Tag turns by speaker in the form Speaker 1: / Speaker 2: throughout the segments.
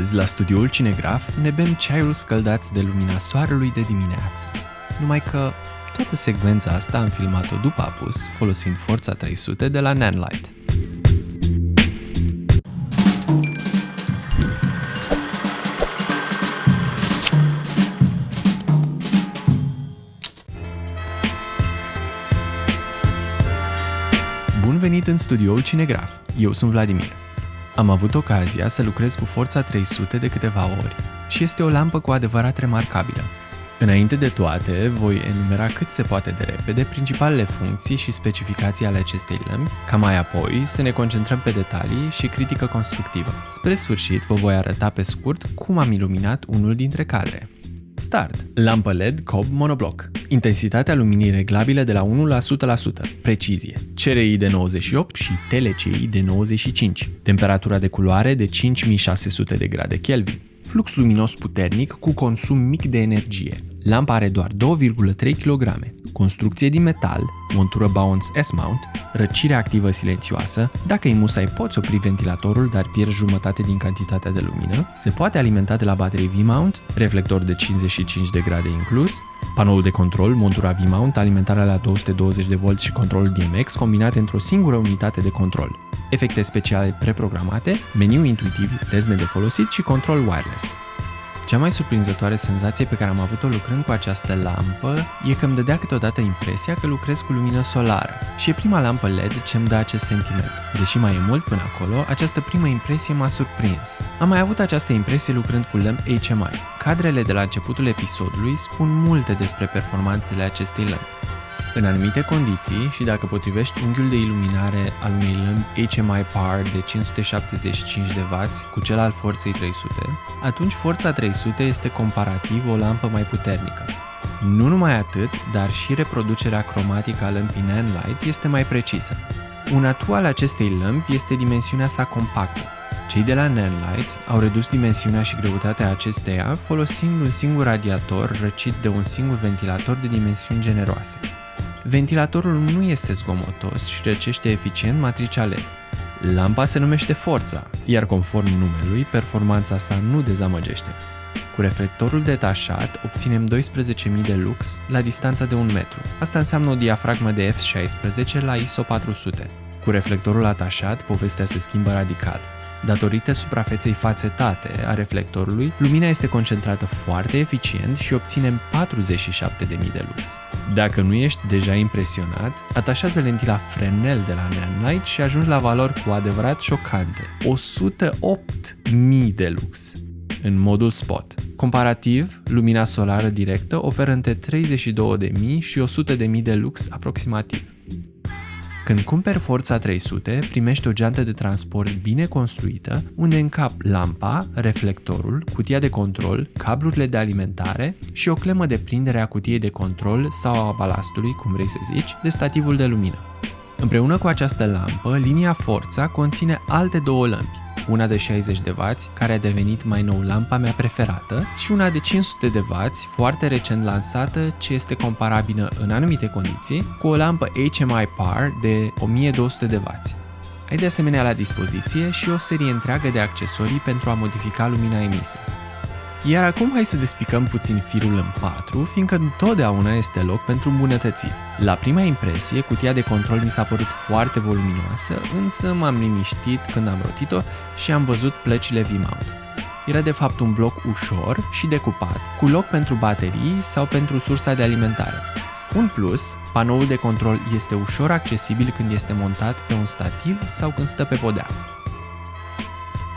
Speaker 1: Astăzi, la studioul Cinegraf, ne bem ceaiul scăldați de lumina soarelui de dimineață. Numai că toată secvența asta am filmat-o după apus, folosind Forza 300 de la Nanlite. Bun venit în studioul Cinegraf. Eu sunt Vladimir. Am avut ocazia să lucrez cu Forza 300 de câteva ori și este o lampă cu adevărat remarcabilă. Înainte de toate, voi enumera cât se poate de repede principalele funcții și specificații ale acestei lămpi, ca mai apoi să ne concentrăm pe detalii și critică constructivă. Spre sfârșit, vă voi arăta pe scurt cum am iluminat unul dintre cadre. Start. Lampă LED Cobb monobloc. Intensitatea luminii reglabilă de la 1 la 100%. Precizie. CRI de 98 și TLCI de 95. Temperatura de culoare de 5600 de grade Kelvin. Flux luminos puternic cu consum mic de energie. Lampa are doar 2,3 kg. Construcție din metal, montură Bowens S-mount, răcire activă silențioasă, dacă îi musai poți opri ventilatorul, dar pierzi jumătate din cantitatea de lumină, se poate alimenta de la baterii V-mount, reflector de 55 de grade inclus, panoul de control, montura V-mount, alimentarea la 220 de volți și controlul DMX combinate într-o singură unitate de control. Efecte speciale preprogramate, meniu intuitiv, rezne de folosit și control wireless. Cea mai surprinzătoare senzație pe care am avut-o lucrând cu această lampă e că îmi dădea câteodată impresia că lucrez cu lumină solară și e prima lampă LED ce îmi dă acest sentiment. Deși mai e mult până acolo, această primă impresie m-a surprins. Am mai avut această impresie lucrând cu lămpi HMI. Cadrele de la începutul episodului spun multe despre performanțele acestei lămpi. În anumite condiții și dacă potrivești unghiul de iluminare al unei lămpi HMI Power de 575 de W cu cel al Forzei 300, atunci Forza 300 este comparativ o lampă mai puternică. Nu numai atât, dar și reproducerea cromatică a lămpii Nanlite este mai precisă. Un atu al acestei lămpi este dimensiunea sa compactă. Cei de la Nanlite au redus dimensiunea și greutatea acesteia folosind un singur radiator răcit de un singur ventilator de dimensiuni generoase. Ventilatorul nu este zgomotos și răcește eficient matricea LED. Lampa se numește Forza, iar conform numelui, performanța sa nu dezamăgește. Cu reflectorul detașat obținem 12.000 de lux la distanța de 1 metru. Asta înseamnă o diafragmă de f16 la ISO 400. Cu reflectorul atașat, povestea se schimbă radical. Datorită suprafeței fațetate a reflectorului, lumina este concentrată foarte eficient și obținem 47.000 de lux. Dacă nu ești deja impresionat, atașează lentila Fresnel de la Nanlite și ajungi la valori cu adevărat șocante. 108.000 de lux în modul spot. Comparativ, lumina solară directă oferă între 32.000 și 100.000 de lux aproximativ. Când cumperi Forza 300, primești o geantă de transport bine construită, unde încap lampa, reflectorul, cutia de control, cablurile de alimentare și o clemă de prindere a cutiei de control sau a balastului, cum vrei să zici, de stativul de lumină. Împreună cu această lampă, linia Forza conține alte două lămpi, una de 60 de W, care a devenit mai nou lampa mea preferată, și una de 500 de W, foarte recent lansată, ce este comparabilă în anumite condiții, cu o lampă HMI Power de 1200 de W. Ai de asemenea la dispoziție și o serie întreagă de accesorii pentru a modifica lumina emisă. Iar acum hai să despicăm puțin firul în patru, fiindcă întotdeauna este loc pentru îmbunătățiri. La prima impresie, cutia de control mi s-a părut foarte voluminoasă, însă m-am liniștit când am rotit-o și am văzut plăcile V-mount. Era de fapt un bloc ușor și decupat, cu loc pentru baterii sau pentru sursa de alimentare. Un plus, panoul de control este ușor accesibil când este montat pe un stativ sau când stă pe podea.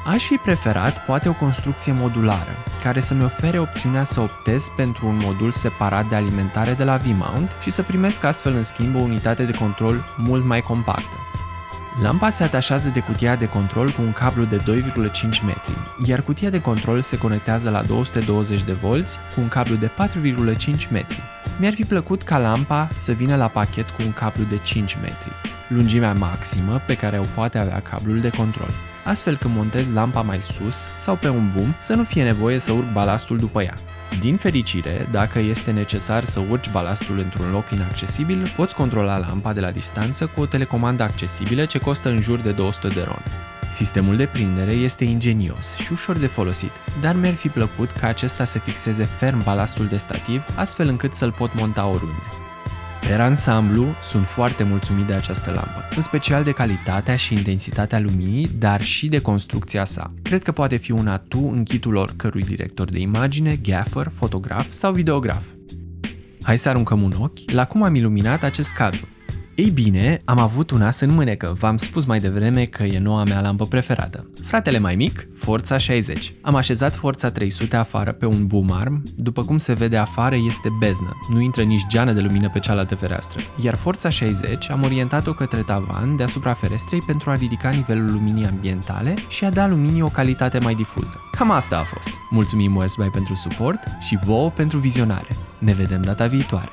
Speaker 1: Aș fi preferat poate o construcție modulară, care să-mi ofere opțiunea să optez pentru un modul separat de alimentare de la V-mount și să primesc astfel în schimb o unitate de control mult mai compactă. Lampa se atașează de cutia de control cu un cablu de 2,5 metri, iar cutia de control se conectează la 220 de volți cu un cablu de 4,5 metri. Mi-ar fi plăcut ca lampa să vină la pachet cu un cablu de 5 metri, lungimea maximă pe care o poate avea cablul de control, astfel când montez lampa mai sus sau pe un boom să nu fie nevoie să urc balastul după ea. Din fericire, dacă este necesar să urci balastul într-un loc inaccesibil, poți controla lampa de la distanță cu o telecomandă accesibilă ce costă în jur de 200 de RON. Sistemul de prindere este ingenios și ușor de folosit, dar mi-ar fi plăcut ca acesta să fixeze ferm balastul de stativ, astfel încât să-l pot monta oriunde. Per ansamblu, sunt foarte mulțumit de această lampă, în special de calitatea și intensitatea luminii, dar și de construcția sa. Cred că poate fi un atu în kitul oricărui director de imagine, gaffer, fotograf sau videograf. Hai să aruncăm un ochi la cum am iluminat acest cadru. Ei bine, am avut un as în mânecă, v-am spus mai devreme că e noua mea lampă preferată. Fratele mai mic, Forza 60. Am așezat Forza 300 afară pe un boom arm, după cum se vede afară este beznă, nu intră nici geană de lumină pe cealaltă fereastră. Iar Forza 60 am orientat-o către tavan deasupra ferestrei pentru a ridica nivelul luminii ambientale și a da luminii o calitate mai difuză. Cam asta a fost. Mulțumim OSBy pentru suport și vouă pentru vizionare. Ne vedem data viitoare!